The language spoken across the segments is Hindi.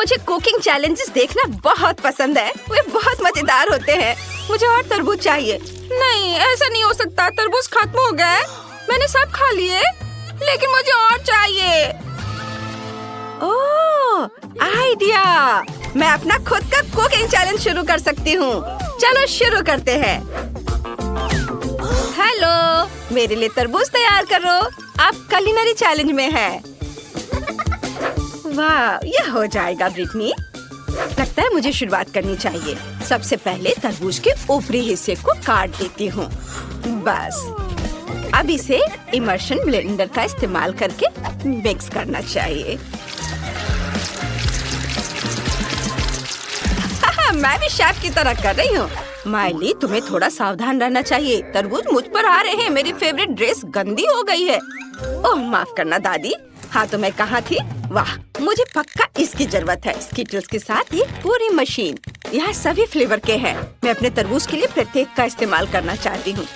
मुझे कुकिंग चैलेंजेस देखना बहुत पसंद है। वे बहुत मजेदार होते हैं। मुझे और तरबूज चाहिए। नहीं, ऐसा नहीं हो सकता। तरबूज खत्म हो गए। मैंने सब खा लिए, लेकिन मुझे और चाहिए। ओह, आइडिया! मैं अपना खुद का कुकिंग चैलेंज शुरू कर सकती हूँ। चलो शुरू करते हैं। हेलो, मेरे लिए तरबूज तैयार करो। आप कुलिनरी चैलेंज में हैं। वाह, यह हो जाएगा ब्रिटनी। लगता है मुझे शुरुआत करनी चाहिए। सबसे पहले तरबूज के ऊपरी हिस्से को काट देती हूँ। बस अब इसे इमर्शन ब्लेंडर का इस्तेमाल करके मिक्स करना चाहिए। मैं भी शेफ की तरह कर रही हूँ। माइली, तुम्हें थोड़ा सावधान रहना चाहिए। तरबूज मुझ पर आ रहे हैं। मेरी फेवरेट ड्रेस गंदी हो गई है। ओह, माफ करना दादी। हाँ, तो मैं कहाँ थी? वाह, मुझे पक्का इसकी जरूरत है। स्किटल्स के साथ ये पूरी मशीन। यहाँ सभी फ्लेवर के हैं। मैं अपने तरबूज के लिए प्रत्येक का इस्तेमाल करना चाहती हूँ।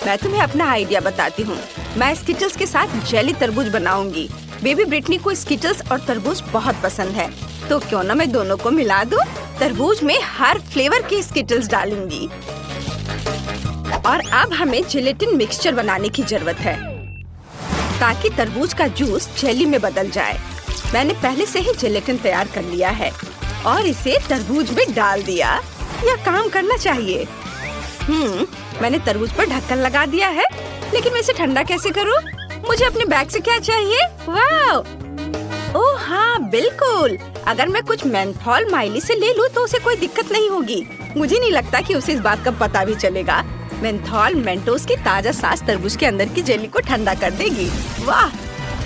मैं तुम्हें अपना आइडिया बताती हूँ। मैं स्किटल्स के साथ जेली तरबूज बनाऊंगी। बेबी ब्रिटनी को स्किटल्स और तरबूज बहुत पसंद है, तो क्यों ना मैं दोनों को मिला दूं? तरबूज में हर फ्लेवर के स्किटल्स डालूंगी। और अब हमें जेलेटिन मिक्सचर बनाने की जरूरत है, ताकि तरबूज का जूस जेली में बदल जाए। मैंने पहले से ही जेलेटिन तैयार कर लिया है और इसे तरबूज में डाल दिया। यह काम करना चाहिए। मैंने तरबूज पर ढक्कन लगा दिया है, लेकिन मैं इसे ठंडा कैसे करूं? मुझे अपने बैग से क्या चाहिए? वाह! ओह हाँ, बिल्कुल। अगर मैं कुछ मेंथोल माइली से ले लूं तो उसे कोई दिक्कत नहीं होगी। मुझे नहीं लगता कि उसे इस बात का पता भी चलेगा। मेंथोल मेंटोस की ताजा सांस तरबूज के अंदर की जेली को ठंडा कर देगी। वाह,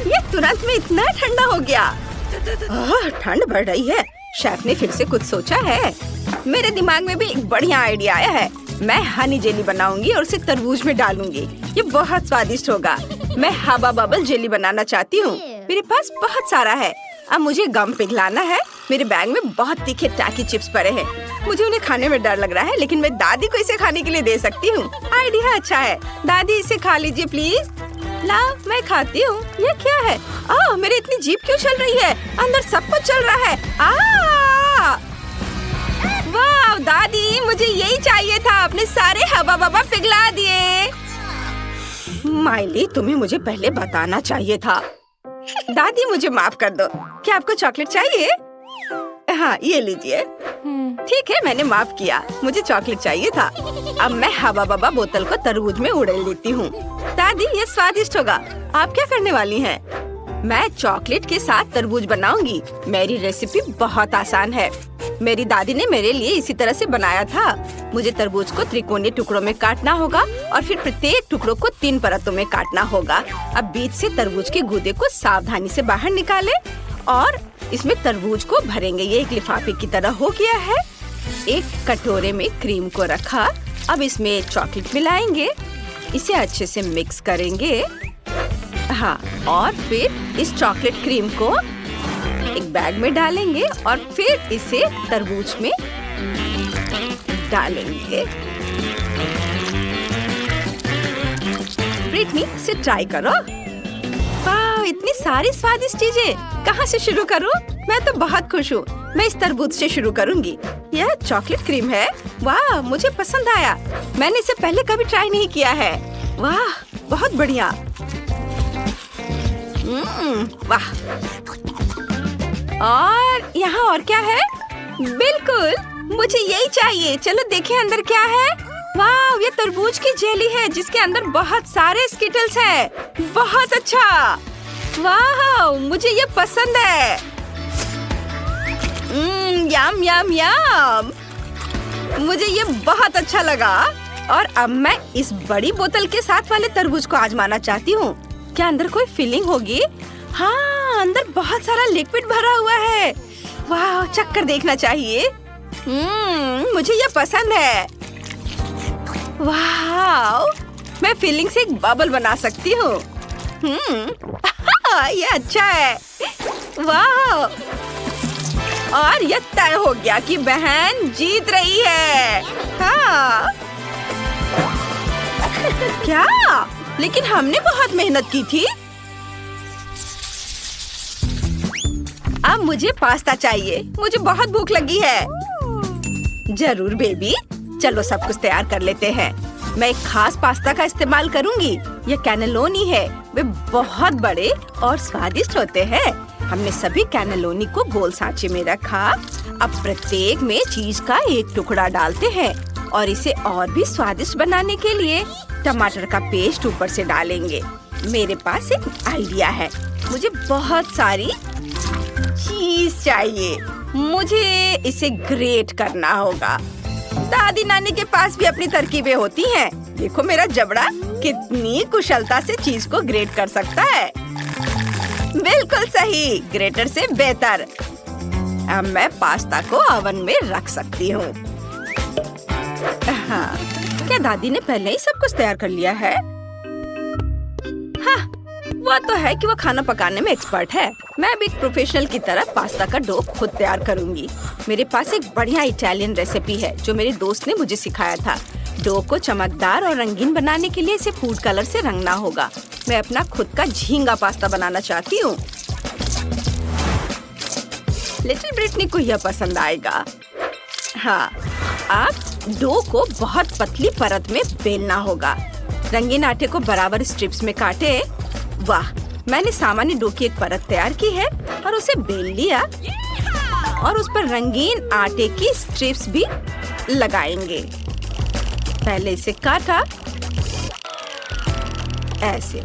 ये तुरंत में इतना ठंडा हो गया। ठंड बढ़ रही है। शेफ ने फिर से कुछ सोचा है। मेरे दिमाग में भी एक बढ़िया आइडिया आया है। मैं हनी जेली बनाऊंगी और उसे तरबूज में डालूंगी। ये बहुत स्वादिष्ट होगा। मैं हवा बबल जेली बनाना चाहती हूँ। मेरे पास बहुत सारा है। अब मुझे गम पिघलाना है। मेरे बैग में बहुत तीखे टैकी चिप्स पड़े हैं। मुझे उन्हें खाने में डर लग रहा है, लेकिन मैं दादी को इसे खाने के लिए दे सकती हूँ। आइडिया अच्छा है। दादी, इसे खा लीजिए प्लीज। लाओ, मैं खाती हूँ। ये क्या है? ओह, मेरी इतनी जीभ क्यों चल रही है? अंदर सब कुछ चल रहा है। वाह दादी, मुझे यही चाहिए था। आपने सारे हवा बबा पिघला दिए। माइली, तुम्हें मुझे पहले बताना चाहिए था। दादी, मुझे माफ कर दो। क्या आपको चॉकलेट चाहिए? हाँ, ये लीजिए। ठीक है, मैंने माफ किया। मुझे चॉकलेट चाहिए था। अब मैं हवा बबा बोतल को तरबूज में उड़ेल देती हूँ। दादी, ये स्वादिष्ट होगा। आप क्या करने वाली हैं? मैं चॉकलेट के साथ तरबूज बनाऊंगी। मेरी रेसिपी बहुत आसान है। मेरी दादी ने मेरे लिए इसी तरह से बनाया था। मुझे तरबूज को त्रिकोणीय टुकड़ों में काटना होगा और फिर प्रत्येक टुकड़ों को 3 परतों में काटना होगा। अब बीच से तरबूज के गूदे को सावधानी से बाहर निकालें और इसमें तरबूज को भरेंगे। ये एक लिफाफे की तरह हो गया है। एक कटोरे में क्रीम को रखा। अब इसमें चॉकलेट मिलाएंगे। इसे अच्छे से मिक्स करेंगे। हाँ, और फिर इस चॉकलेट क्रीम को एक बैग में डालेंगे और फिर इसे तरबूज में डालेंगे। ब्रिटनी, इसे ट्राई करो। वाह, इतनी सारी स्वादिष्ट चीजें। कहाँ से शुरू करूँ? मैं तो बहुत खुश हूँ। मैं इस तरबूज से शुरू करूँगी। यह चॉकलेट क्रीम है। वाह, मुझे पसंद आया। मैंने इसे पहले कभी ट्राई नहीं किया है। वाह, बहुत बढ़िया। वाह, और यहाँ और क्या है? बिल्कुल, मुझे यही चाहिए। चलो देखें अंदर क्या है। वाह, ये तरबूज की जेली है जिसके अंदर बहुत सारे स्किटल्स हैं। बहुत अच्छा। वाह, मुझे ये पसंद है। यम यम यम। मुझे ये बहुत अच्छा लगा। और अब मैं इस बड़ी बोतल के साथ वाले तरबूज को आजमाना चाहती हूँ। क्या अंदर कोई फीलिंग होगी? हाँ, अंदर बहुत सारा लिक्विड भरा हुआ है। वाह, चक्कर देखना चाहिए। मुझे ये पसंद है। वाह, मैं फीलिंग से एक बबल बना सकती हूँ। ये अच्छा है। वाह, और ये तय हो गया कि बहन जीत रही है। हाँ। क्या? लेकिन हमने बहुत मेहनत की थी। अब मुझे पास्ता चाहिए, मुझे बहुत भूख लगी है। जरूर बेबी, चलो सब कुछ तैयार कर लेते हैं। मैं एक खास पास्ता का इस्तेमाल करूंगी। ये कैनेलोनी है, वे बहुत बड़े और स्वादिष्ट होते हैं। हमने सभी कैनेलोनी को गोल सांचे में रखा। अब प्रत्येक में चीज का एक टुकड़ा डालते हैं और इसे और भी स्वादिष्ट बनाने के लिए टमाटर का पेस्ट ऊपर से डालेंगे। मेरे पास एक आइडिया है, मुझे बहुत सारी चीज चाहिए। मुझे इसे ग्रेट करना होगा। दादी नानी के पास भी अपनी तरकीबें होती हैं। देखो मेरा जबड़ा कितनी कुशलता से चीज को ग्रेट कर सकता है। बिल्कुल सही, ग्रेटर से बेहतर। अब मैं पास्ता को ओवन में रख सकती हूँ। हाँ, क्या दादी ने पहले ही सब कुछ तैयार कर लिया है? हाँ, वो तो है कि वो खाना पकाने में एक्सपर्ट है। मैं भी एक प्रोफेशनल की तरह पास्ता का डो खुद तैयार करूंगी। मेरे पास एक बढ़िया इटालियन रेसिपी है जो मेरे दोस्त ने मुझे सिखाया था। डो को चमकदार और रंगीन बनाने के लिए इसे फूड कलर से रंगना होगा। मैं अपना खुद का झींगा पास्ता बनाना चाहती हूँ। लिटिल ब्रिटनी को यह पसंद आएगा। हाँ, अब डो को बहुत पतली परत में बेलना होगा। रंगीन आटे को बराबर स्ट्रिप्स में काटे। वाह, मैंने सामान्य डो की एक परत तैयार की है और उसे बेल लिया और उस पर रंगीन आटे की स्ट्रिप्स भी लगाएंगे। पहले इसे काटा ऐसे।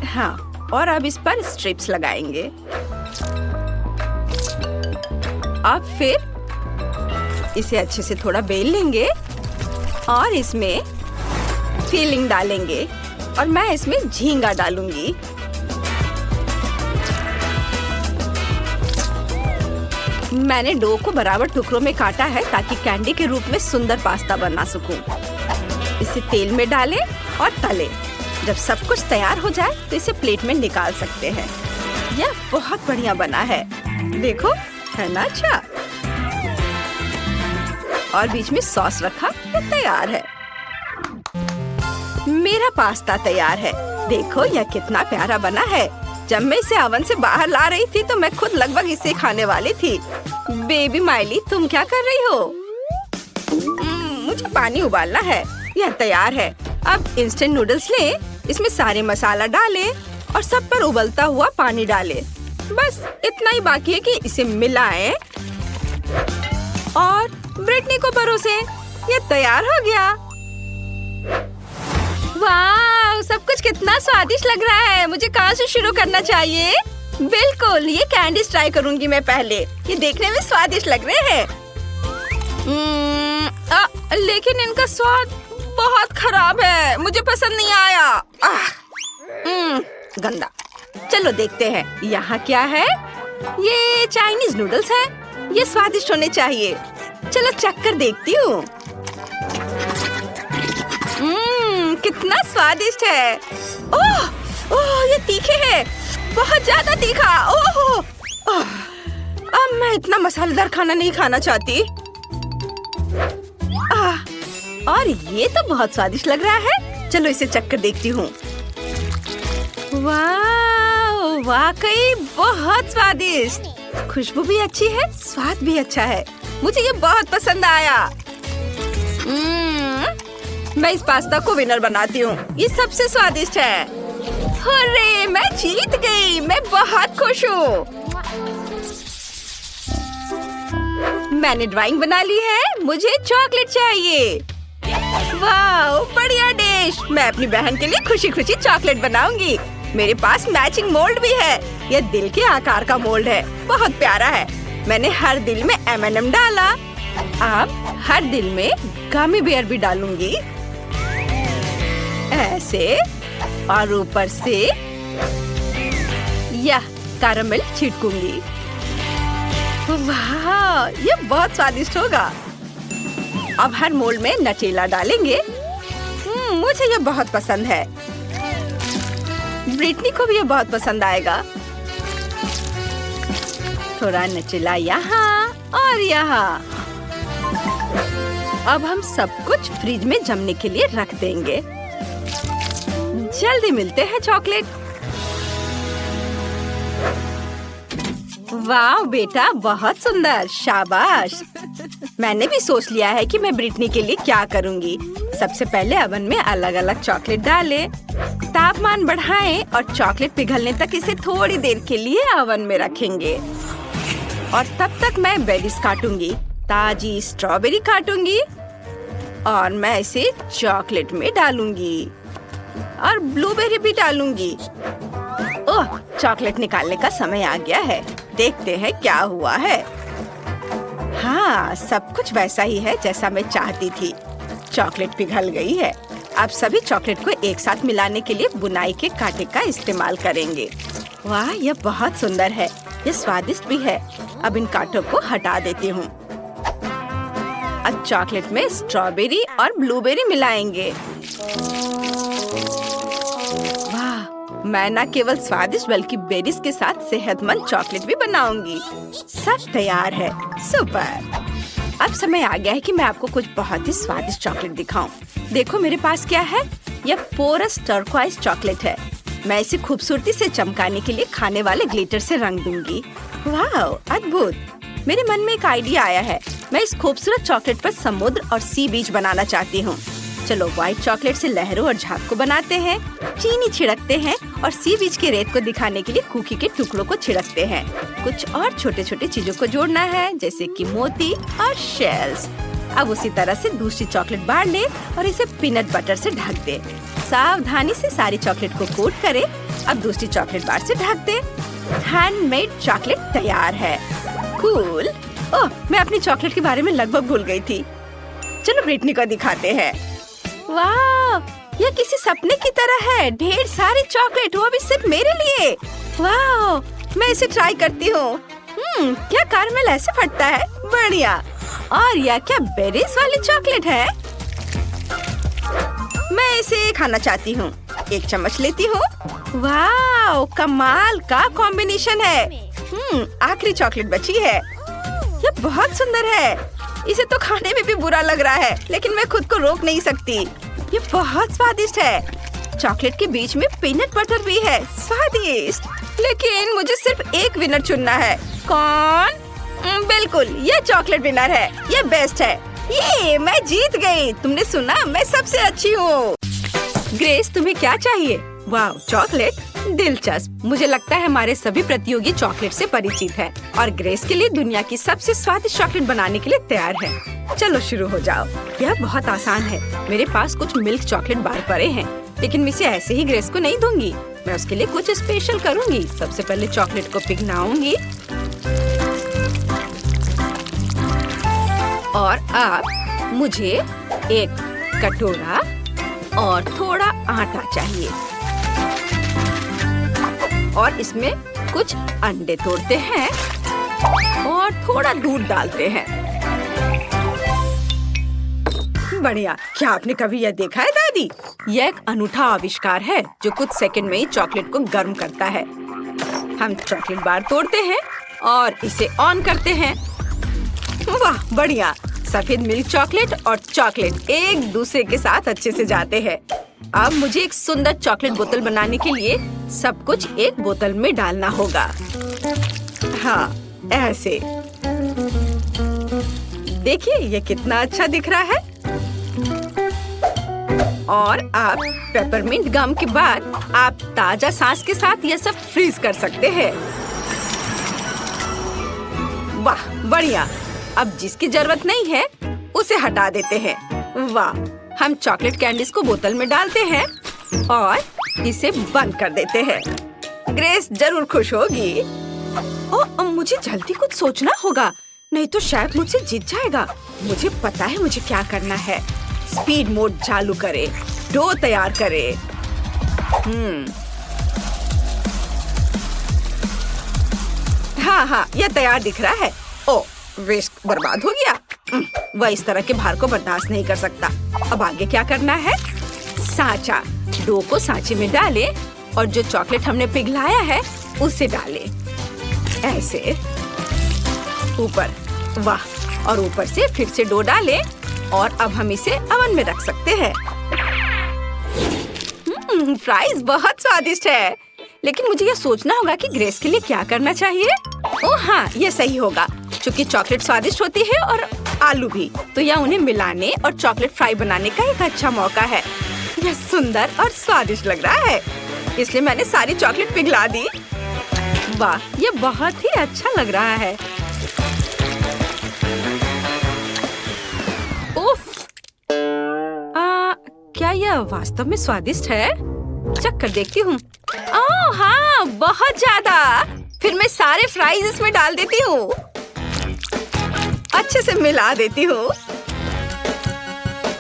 हाँ, और अब इस पर स्ट्रिप्स लगाएंगे। अब फिर इसे अच्छे से थोड़ा बेल लेंगे और इसमें फिलिंग डालेंगे और मैं इसमें झींगा डालूंगी। मैंने डो को बराबर टुकड़ों में काटा है ताकि कैंडी के रूप में सुंदर पास्ता बना सकूं। इसे तेल में डालें और तलें। जब सब कुछ तैयार हो जाए तो इसे प्लेट में निकाल सकते हैं। यह बहुत बढ़िया बना है, देखो, है ना? अच्छा, और बीच में सॉस रखा तो तैयार है। मेरा पास्ता तैयार है। देखो यह कितना प्यारा बना है। जब मैं इसे ओवन से बाहर ला रही थी तो मैं खुद लगभग इसे खाने वाली थी। बेबी माइली, तुम क्या कर रही हो? मुझे पानी उबालना है। यह तैयार है। अब इंस्टेंट नूडल्स लें, इसमें सारे मसाला डालें और सब पर उबलता हुआ पानी डालें। बस इतना ही बाकी है कि इसे मिलाएं और ब्रिटनी को परोसें। यह तैयार हो गया। वाह, सब कुछ कितना स्वादिष्ट लग रहा है। मुझे कहाँ से शुरू करना चाहिए? बिल्कुल, ये कैंडीज ट्राई करूंगी मैं पहले। ये देखने में स्वादिष्ट लग रहे हैं। लेकिन इनका स्वाद बहुत खराब है, मुझे पसंद नहीं आया। गंदा। चलो देखते हैं यहाँ क्या है। ये चाइनीज नूडल्स है। ये स्वादिष्ट होने चाहिए। चलो चख कर देखती हूँ। कितना स्वादिष्ट है। ओह, ओह, ये तीखे हैं, बहुत ज्यादा तीखा। ओह, अब मैं इतना मसालेदार खाना नहीं खाना चाहती। और ये तो बहुत स्वादिष्ट लग रहा है। चलो इसे चख कर देखती हूँ। वाह, वाकई बहुत स्वादिष्ट। खुशबू भी अच्छी है, स्वाद भी अच्छा है। मुझे ये बहुत पसंद आया। मैं इस पास्ता को विनर बनाती हूँ। ये सबसे स्वादिष्ट है। हुर्रे, मैं जीत गई। मैं बहुत खुश हूँ। मैंने ड्राइंग बना ली है। मुझे चॉकलेट चाहिए। वाह, बढ़िया डिश। मैं अपनी बहन के लिए खुशी खुशी चॉकलेट बनाऊंगी। मेरे पास मैचिंग मोल्ड भी है। यह दिल के आकार का मोल्ड है, बहुत प्यारा है। मैंने हर दिल में M&M डाला। अब हर दिल में गमी बेयर भी डालूंगी ऐसे, और ऊपर से यह कैरामेल छिड़कूंगी। वाह, ये बहुत स्वादिष्ट होगा। अब हर मोल्ड में नटेला डालेंगे। मुझे ये बहुत पसंद है। ब्रिटनी को भी ये बहुत पसंद आएगा। थोड़ा नटेला यहाँ और यहाँ। अब हम सब कुछ फ्रिज में जमने के लिए रख देंगे। जल्दी मिलते हैं चॉकलेट। वाह बेटा, बहुत सुंदर, शाबाश। मैंने भी सोच लिया है कि मैं ब्रिटनी के लिए क्या करूंगी। सबसे पहले ओवन में अलग अलग चॉकलेट डालें, तापमान बढ़ाएं और चॉकलेट पिघलने तक इसे थोड़ी देर के लिए ओवन में रखेंगे। और तब तक मैं बेरीज काटूंगी, ताजी स्ट्रॉबेरी काटूंगी और मैं इसे चॉकलेट में डालूंगी और ब्लूबेरी भी डालूंगी। ओह, चॉकलेट निकालने का समय आ गया है। देखते हैं क्या हुआ है। हाँ, सब कुछ वैसा ही है जैसा मैं चाहती थी। चॉकलेट पिघल गई है। अब सभी चॉकलेट को एक साथ मिलाने के लिए बुनाई के कांटे का इस्तेमाल करेंगे। वाह, यह बहुत सुंदर है। यह स्वादिष्ट भी है। अब इन कांटों को हटा देती हूँ। अब चॉकलेट में स्ट्रॉबेरी और ब्लूबेरी मिलाएंगे। वाह, मैं न केवल स्वादिष्ट बल्कि बेरीज के साथ सेहतमंद चॉकलेट भी बनाऊंगी। सब तैयार है। सुपर। अब समय आ गया है कि मैं आपको कुछ बहुत ही स्वादिष्ट चॉकलेट दिखाऊं। देखो मेरे पास क्या है। यह पोरस टर्कोइज चॉकलेट है। मैं इसे खूबसूरती से चमकाने के लिए खाने वाले ग्लिटर से रंग दूंगी। वाह, अद्भुत। मेरे मन में एक आइडिया आया है। मैं इस खूबसूरत चॉकलेट पर समुद्र और सी बीच बनाना चाहती हूँ। चलो व्हाइट चॉकलेट से लहरों और झाग को बनाते हैं, चीनी छिड़कते हैं और सी बीच की रेत को दिखाने के लिए कुकी के टुकड़ों को छिड़कते हैं। कुछ और छोटे छोटे चीजों को जोड़ना है, जैसे कि मोती और शेल्स। अब उसी तरह से दूसरी चॉकलेट बार ले और इसे पीनट बटर से ढक दे। सावधानी से सारी चॉकलेट को कोट करें। अब दूसरी चॉकलेट बार से ढक दे। हैंडमेड चॉकलेट तैयार है। कूल। ओह, मैं अपनी चॉकलेट के बारे में लगभग भूल गई थी। चलो ब्रिटनी को दिखाते हैं। वाह, यह किसी सपने की तरह है। ढेर सारी चॉकलेट, वो भी सिर्फ मेरे लिए। वाह, मैं इसे ट्राई करती हूँ। क्या कैरमेल ऐसे फटता है? बढ़िया। और यह क्या बेरीज वाली चॉकलेट है? मैं इसे खाना चाहती हूँ। एक चम्मच लेती हूँ। वाह, कमाल का कॉम्बिनेशन है। आखिरी चॉकलेट बची है। यह बहुत सुंदर है। इसे तो खाने में भी बुरा लग रहा है, लेकिन मैं खुद को रोक नहीं सकती। ये बहुत स्वादिष्ट है। चॉकलेट के बीच में पीनट बटर भी है। स्वादिष्ट। लेकिन मुझे सिर्फ एक विनर चुनना है। कौन? बिल्कुल, ये चॉकलेट विनर है। ये बेस्ट है। ये मैं जीत गई। तुमने सुना, मैं सबसे अच्छी हूँ। ग्रेस, तुम्हें क्या चाहिए? वाह, चॉकलेट। दिलचस्प। मुझे लगता है हमारे सभी प्रतियोगी चॉकलेट से परिचित हैं और ग्रेस के लिए दुनिया की सबसे स्वादिष्ट चॉकलेट बनाने के लिए तैयार है। चलो शुरू हो जाओ। यह बहुत आसान है। मेरे पास कुछ मिल्क चॉकलेट बार पड़े हैं, लेकिन मैं इसे ऐसे ही ग्रेस को नहीं दूंगी। मैं उसके लिए कुछ स्पेशल करूंगी। सबसे पहले चॉकलेट को पिघलाऊंगी और अब मुझे एक कटोरा और थोड़ा आटा चाहिए और इसमें कुछ अंडे तोड़ते हैं और थोड़ा दूध डालते हैं। बढ़िया। क्या आपने कभी यह देखा है दादी? यह एक अनूठा आविष्कार है जो कुछ सेकंड में ही चॉकलेट को गर्म करता है। हम चॉकलेट बार तोड़ते हैं और इसे ऑन करते हैं। वाह, बढ़िया। सफेद मिल्क चॉकलेट और चॉकलेट एक दूसरे के साथ अच्छे से जाते हैं। अब मुझे एक सुंदर चॉकलेट बोतल बनाने के लिए सब कुछ एक बोतल में डालना होगा। हाँ, ऐसे। देखिए ये कितना अच्छा दिख रहा है। और आप पेपरमिंट गम के बाद आप ताजा सांस के साथ यह सब फ्रीज कर सकते हैं। वाह, बढ़िया। अब जिसकी जरूरत नहीं है उसे हटा देते हैं। वाह, हम चॉकलेट कैंडीज को बोतल में डालते हैं और इसे बंद कर देते हैं। ग्रेस जरूर खुश होगी। ओह, मुझे जल्दी कुछ सोचना होगा, नहीं तो शायद मुझसे जीत जाएगा। मुझे पता है मुझे क्या करना है। स्पीड मोड चालू करे, डो तैयार करे। हाँ, यह तैयार दिख रहा है। ओह, वेस्ट बर्बाद हो गया। वह इस तरह के भार को बर्दाश्त नहीं कर सकता। अब आगे क्या करना है? सांचा। डो को सांचे में डालें और जो चॉकलेट हमने पिघलाया है उसे डालें। ऐसे ऊपर। वाह, और ऊपर से फिर से डो डालें और अब हम इसे ओवन में रख सकते हैं। फ्राइज बहुत स्वादिष्ट है, लेकिन मुझे यह सोचना होगा कि ग्रेस के लिए क्या करना चाहिए। ओह हाँ, ये सही होगा। चूँकि चॉकलेट स्वादिष्ट होती है और आलू भी, तो यह उन्हें मिलाने और चॉकलेट फ्राई बनाने का एक अच्छा मौका है। यह सुंदर और स्वादिष्ट लग रहा है, इसलिए मैंने सारी चॉकलेट पिघला दी। वाह, ये बहुत ही अच्छा लग रहा है। उफ! क्या यह वास्तव में स्वादिष्ट है? चख कर देखती हूँ। ओह हाँ, बहुत ज्यादा। फिर मैं सारे फ्राइज इसमें डाल देती हूँ। अच्छे से मिला देती हूँ।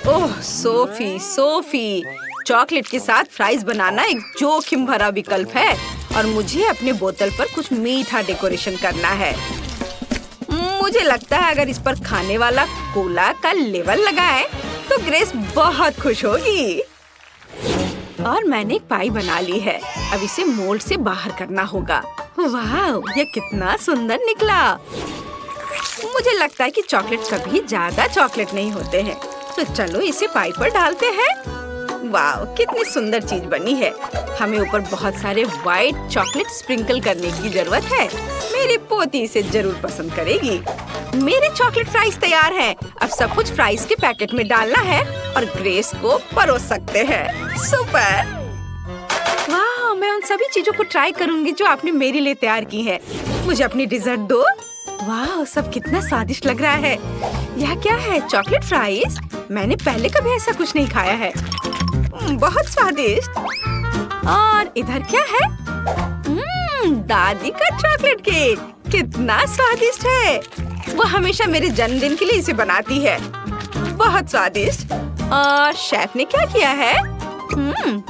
ओह सोफी, चॉकलेट के साथ फ्राइज बनाना एक जोखिम भरा विकल्प है और मुझे अपने बोतल पर कुछ मीठा डेकोरेशन करना है। मुझे लगता है अगर इस पर खाने वाला कोला का लेवल लगाएं, तो ग्रेस बहुत खुश होगी। और मैंने एक पाई बना ली है, अब इसे मोल्ड से बाहर करना होगा। वाह, यह कितना सुंदर निकला। मुझे लगता है कि चॉकलेट कभी ज्यादा चॉकलेट नहीं होते हैं, तो चलो इसे पाई पर डालते हैं। वाह, कितनी सुंदर चीज बनी है। हमें ऊपर बहुत सारे व्हाइट चॉकलेट स्प्रिंकल करने की जरूरत है। मेरी पोती इसे जरूर पसंद करेगी। मेरे चॉकलेट फ्राइज तैयार हैं। अब सब कुछ फ्राइज के पैकेट में डालना है और ग्रेस को परोस सकते हैं। सुपर! वाह, मैं उन सभी चीजों को ट्राई करूंगी जो आपने मेरे लिए तैयार की है। मुझे अपनी डिजर्ट दो। वाह, सब कितना स्वादिष्ट लग रहा है। यह क्या है? Chocolate fries? मैंने पहले कभी ऐसा कुछ नहीं खाया है। बहुत स्वादिष्ट। और इधर क्या है? दादी का चॉकलेट केक। कितना स्वादिष्ट है। वो हमेशा मेरे जन्मदिन के लिए इसे बनाती है। बहुत स्वादिष्ट। और शेफ ने क्या किया है?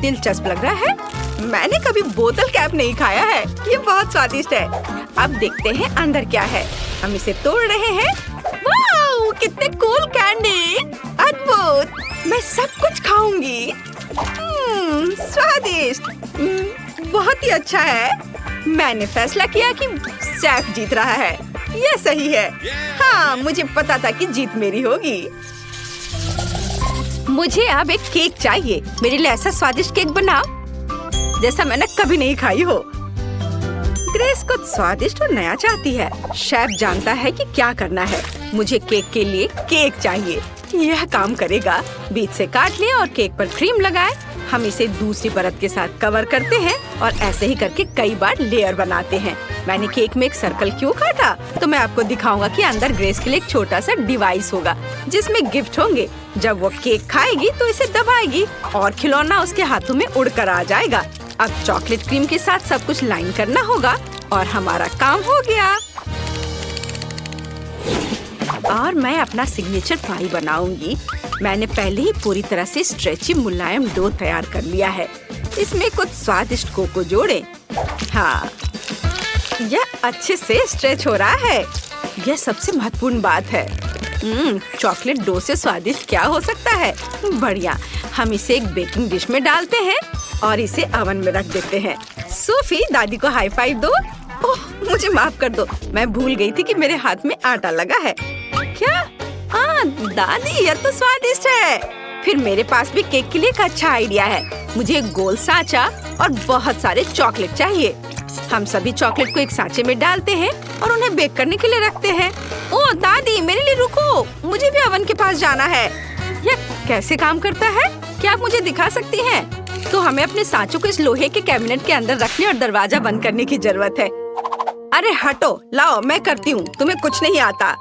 दिलचस्प लग रहा है। मैंने कभी बोतल कैप नहीं खाया है। ये बहुत स्वादिष्ट है। अब देखते हैं अंदर क्या है। हम इसे तोड़ रहे हैं। वाह, कितने कूल कैंडी। अद्भुत। मैं सब कुछ खाऊंगी। स्वादिष्ट। बहुत ही अच्छा है। मैंने फैसला किया कि शेफ जीत रहा है। यह सही है। हाँ, मुझे पता था कि जीत मेरी होगी। मुझे अब एक केक चाहिए। मेरे लिए ऐसा स्वादिष्ट केक बनाओ जैसा मैंने कभी नहीं खाई हो। ग्रेस कुछ स्वादिष्ट और नया चाहती है। शेफ जानता है कि क्या करना है। मुझे केक के लिए केक चाहिए। यह काम करेगा। बीच से काट लें और केक पर क्रीम लगाएं। हम इसे दूसरी परत के साथ कवर करते हैं और ऐसे ही करके कई बार लेयर बनाते हैं। मैंने केक में एक सर्कल क्यों काटा? तो मैं आपको दिखाऊंगा कि अंदर ग्रेस के लिए एक छोटा सा डिवाइस होगा जिसमें गिफ्ट होंगे। जब वो केक खाएगी तो इसे दबाएगी और खिलौना उसके हाथों में उड़कर आ जाएगा। अब चॉकलेट क्रीम के साथ सब कुछ लाइन करना होगा और हमारा काम हो गया। और मैं अपना सिग्नेचर पाई बनाऊंगी। मैंने पहले ही पूरी तरह से स्ट्रेची मुलायम डो तैयार कर लिया है। इसमें कुछ स्वादिष्ट कोको जोड़ें। हाँ, यह अच्छे से स्ट्रेच हो रहा है। यह सबसे महत्वपूर्ण बात है। चॉकलेट डो से स्वादिष्ट क्या हो सकता है? बढ़िया। हम इसे एक बेकिंग डिश में डालते हैं और इसे ओवन में रख देते हैं। सोफी, दादी को हाई फाइव दो। ओह, मुझे माफ कर दो। मैं भूल गई थी कि मेरे हाथ में आटा लगा है। क्या? दादी, यह तो स्वादिष्ट है। फिर मेरे पास भी केक के लिए एक अच्छा आइडिया है। मुझे एक गोल सांचा और बहुत सारे चॉकलेट चाहिए। हम सभी चॉकलेट को एक सांचे में डालते हैं और उन्हें बेक करने के लिए रखते हैं। ओह दादी, मेरे लिए रुको। मुझे भी ओवन के पास जाना है। यह कैसे काम करता है? क्या आप मुझे दिखा सकती हैं? तो हमें अपने सांचों को इस लोहे के कैबिनेट के अंदर रखने और दरवाजा बंद करने की जरूरत है। अरे हटो, लाओ, मैं करती हूँ। तुम्हें कुछ नहीं आता।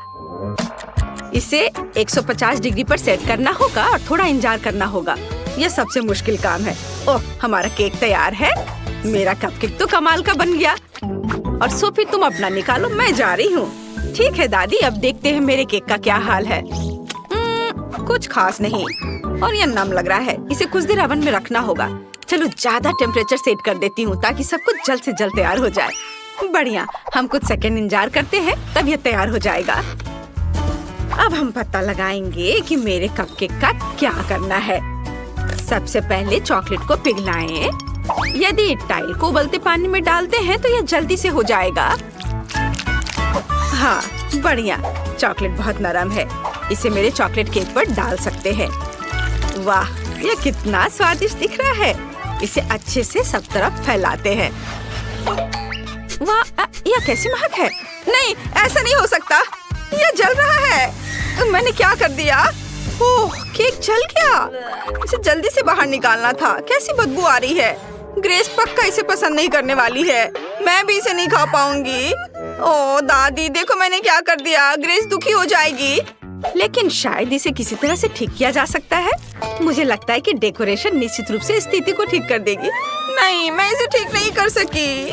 इसे 150 डिग्री पर सेट करना होगा और थोड़ा इंतजार करना होगा। यह सबसे मुश्किल काम है। ओह, हमारा केक तैयार है। मेरा कपकेक तो कमाल का बन गया। और सोफी, तुम अपना निकालो, मैं जा रही हूँ। ठीक है दादी, अब देखते हैं मेरे केक का क्या हाल है। कुछ खास नहीं और यह नम लग रहा है। इसे कुछ देर ओवन में रखना होगा। चलो ज्यादा टेम्परेचर सेट कर देती हूँ ताकि सब कुछ जल्द से जल्द तैयार हो जाए। बढ़िया, हम कुछ सेकंड इंतजार करते हैं, तब यह तैयार हो जाएगा। अब हम पता लगाएंगे कि मेरे कपकेक का क्या करना है। सबसे पहले चॉकलेट को पिघलाएं। यदि टाइल को उबलते पानी में डालते हैं तो यह जल्दी से हो जाएगा। हाँ, बढ़िया। चॉकलेट बहुत नरम है। इसे मेरे चॉकलेट केक पर डाल सकते हैं। वाह, यह कितना स्वादिष्ट दिख रहा है। इसे अच्छे से सब तरफ फैलाते हैं। वाह, यह कैसी महक है। नहीं, ऐसा नहीं हो सकता। ये जल रहा है। मैंने क्या कर दिया? ओह, केक जल गया। इसे जल्दी से बाहर निकालना था। कैसी बदबू आ रही है। ग्रेस पक्का इसे पसंद नहीं करने वाली है। मैं भी इसे नहीं खा पाऊंगी। ओह दादी, देखो मैंने क्या कर दिया। ग्रेस दुखी हो जाएगी। लेकिन शायद इसे किसी तरह से ठीक किया जा सकता है। मुझे लगता है कि डेकोरेशन निश्चित रूप से स्थिति को ठीक कर देगी। नहीं, मैं इसे ठीक नहीं कर सकी।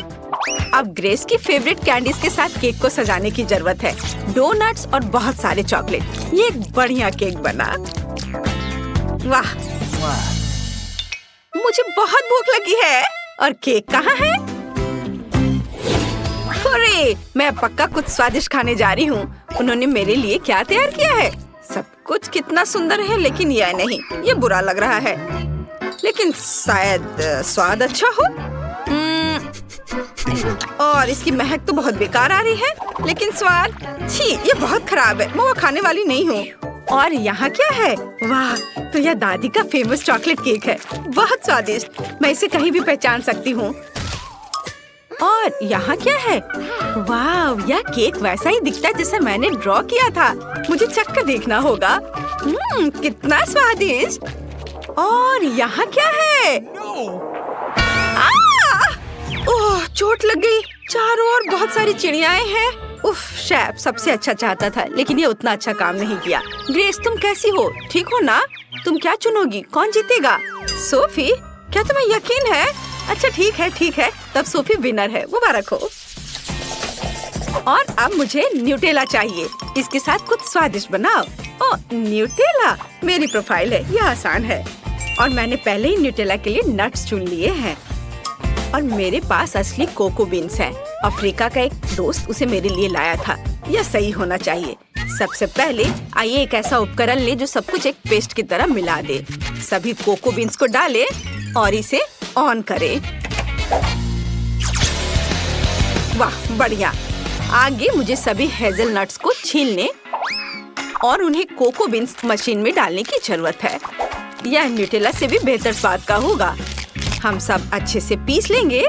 अब ग्रेस की फेवरेट कैंडीज के साथ केक को सजाने की जरूरत है। डोनट्स और बहुत सारे चॉकलेट। ये एक बढ़िया केक बना। वाह, मुझे बहुत भूख लगी है। और केक कहाँ है? अरे, मैं पक्का कुछ स्वादिष्ट खाने जा रही हूँ। उन्होंने मेरे लिए क्या तैयार किया है? सब कुछ कितना सुंदर है, लेकिन यह नहीं, ये बुरा लग रहा है। लेकिन शायद स्वाद अच्छा हो। और इसकी महक तो बहुत बेकार आ रही है, लेकिन स्वाद, छी, ये बहुत खराब है। मैं वो खाने वाली नहीं हूँ। और यहाँ क्या है? वाह, तो यह दादी का फेमस चॉकलेट केक है। बहुत स्वादिष्ट। मैं इसे कहीं भी पहचान सकती हूँ। और यहाँ क्या है? वाह, यह केक वैसा ही दिखता है जैसा मैंने ड्रॉ किया था। मुझे चखकर देखना होगा। कितना स्वादिष्ट। और यहाँ क्या है? ओह, चोट लग गई। चारों ओर बहुत सारी चिड़ियाएं हैं। उफ, शेफ सबसे अच्छा चाहता था, लेकिन ये उतना अच्छा काम नहीं किया। ग्रेस, तुम कैसी हो? ठीक हो ना? तुम क्या चुनोगी? कौन जीतेगा? सोफी, क्या तुम्हें यकीन है? अच्छा, ठीक है। तब सोफी विनर है। मुबारक हो। और अब मुझे न्यूटेला चाहिए। इसके साथ कुछ स्वादिष्ट बनाओ। ओह, न्यूटेला मेरी प्रोफाइल है। यह आसान है। और मैंने पहले ही न्यूटेला के लिए नट्स चुन लिए हैं। और मेरे पास असली कोको बीन्स हैं। अफ्रीका का एक दोस्त उसे मेरे लिए लाया था। यह सही होना चाहिए। सबसे पहले आइए एक ऐसा उपकरण ले जो सब कुछ एक पेस्ट की तरह मिला दे। सभी कोको बीन्स को डालें और इसे ऑन करें। वाह, बढ़िया। आगे मुझे सभी हेज़लनट्स को छीलने और उन्हें कोको बीन्स मशीन में डालने की जरूरत है। यह न्यूटेला से भी बेहतर स्वाद का होगा। हम सब अच्छे से पीस लेंगे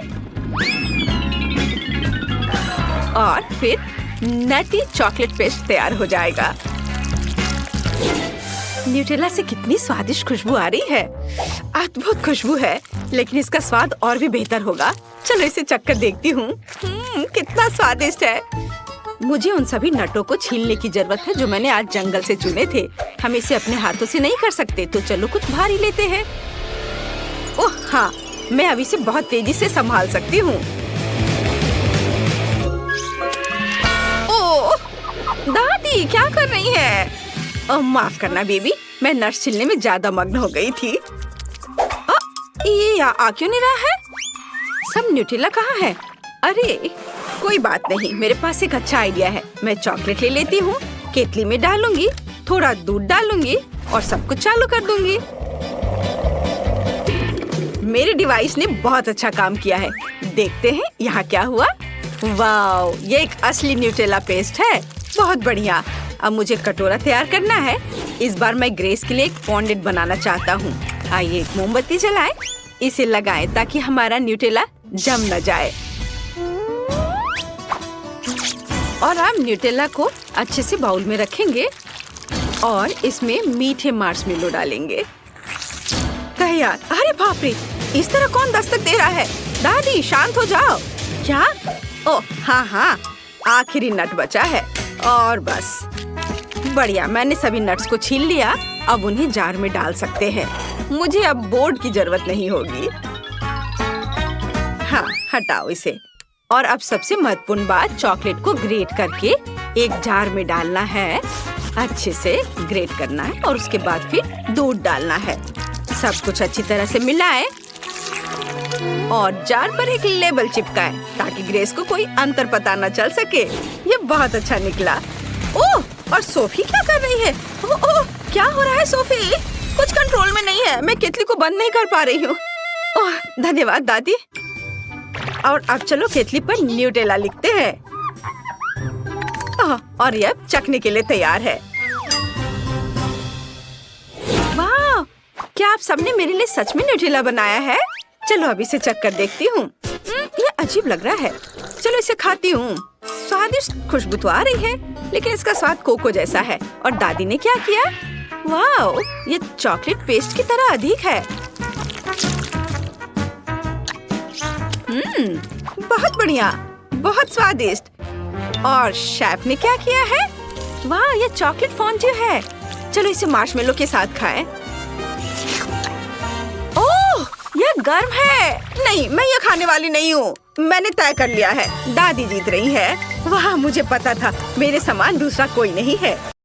और फिर नटी चॉकलेट पेस्ट तैयार हो जाएगा। न्यूटेला से कितनी स्वादिष्ट खुशबू आ रही है। अद्भुत खुशबू है, लेकिन इसका स्वाद और भी बेहतर होगा। चलो इसे चखकर देखती हूँ। कितना स्वादिष्ट है। मुझे उन सभी नटों को छीलने की जरूरत है जो मैंने आज जंगल से चुने थे। हम इसे अपने हाथों से नहीं कर सकते, तो चलो कुछ भारी लेते हैं। ओह हाँ, मैं अब इसे बहुत तेजी से संभाल सकती हूँ। ओह दादी, क्या कर रही है? ओह माफ करना बेबी, मैं नट्स छीलने में ज्यादा मग्न हो गई थी। ये आ क्यों नहीं रहा है? सब न्यूटेला कहाँ है? अरे कोई बात नहीं, मेरे पास एक अच्छा आइडिया है। मैं चॉकलेट ले लेती हूँ, केतली में डालूंगी, थोड़ा दूध डालूंगी और सब कुछ चालू कर दूंगी। मेरे डिवाइस ने बहुत अच्छा काम किया है। देखते हैं यहाँ क्या हुआ। वाओ, ये एक असली न्यूटेला पेस्ट है। बहुत बढ़िया। अब मुझे कटोरा तैयार करना है। इस बार मैं ग्रेस के लिए एक फॉन्डेंट बनाना चाहता हूँ। आइए एक मोमबत्ती जलाएं, इसे लगाएं ताकि हमारा न्यूटेला जम न जाए। और आप न्यूटेला को अच्छे से बाउल में रखेंगे और इसमें मीठे मार्शमेलो डालेंगे। यार, अरे बाप रे, इस तरह कौन दस्तक दे रहा है? दादी शांत हो जाओ। क्या? ओह हाँ, आखिरी नट बचा है। और बस बढ़िया, मैंने सभी नट्स को छील लिया। अब उन्हें जार में डाल सकते हैं। मुझे अब बोर्ड की जरूरत नहीं होगी। हाँ, हटाओ इसे। और अब सबसे महत्वपूर्ण बात, चॉकलेट को ग्रेट करके एक जार में डालना है। अच्छे से ग्रेट करना है और उसके बाद फिर दूध डालना है। सब कुछ अच्छी तरह से मिलाएं और जार पर एक लेबल चिपकाएं ताकि ग्रेस को कोई अंतर पता न चल सके। ये बहुत अच्छा निकला। ओह, और सोफी क्या कर रही है? ओह, क्या हो रहा है सोफी? कुछ कंट्रोल में नहीं है। मैं केतली को बंद नहीं कर पा रही हूँ। ओह, धन्यवाद दादी। और अब चलो केतली पर न्यूटेला लिखते हैं। और ये अब चखने के लिए तैयार है। वाह, क्या आप सबने मेरे लिए सच में न्यूटेला बनाया है? चलो अब इसे चख कर देखती हूँ। ये अजीब लग रहा है। चलो इसे खाती हूँ। स्वाद स्वादिष्ट खुशबू तो आ रही है, लेकिन इसका स्वाद कोको जैसा है। और दादी ने क्या किया? वाओ, ये चॉकलेट पेस्ट की तरह अधिक है। बहुत बढ़िया, बहुत स्वादिष्ट। और शेफ ने क्या किया है? वाह, ये चॉकलेट फॉन्ड्यू है। चलो इसे मार्शमेलो के साथ खाएं। ओह, यह गर्म है। नहीं, मैं ये खाने वाली नहीं हूँ। मैंने तय कर लिया है, दादी जीत रही है। वाह, मुझे पता था मेरे समान दूसरा कोई नहीं है।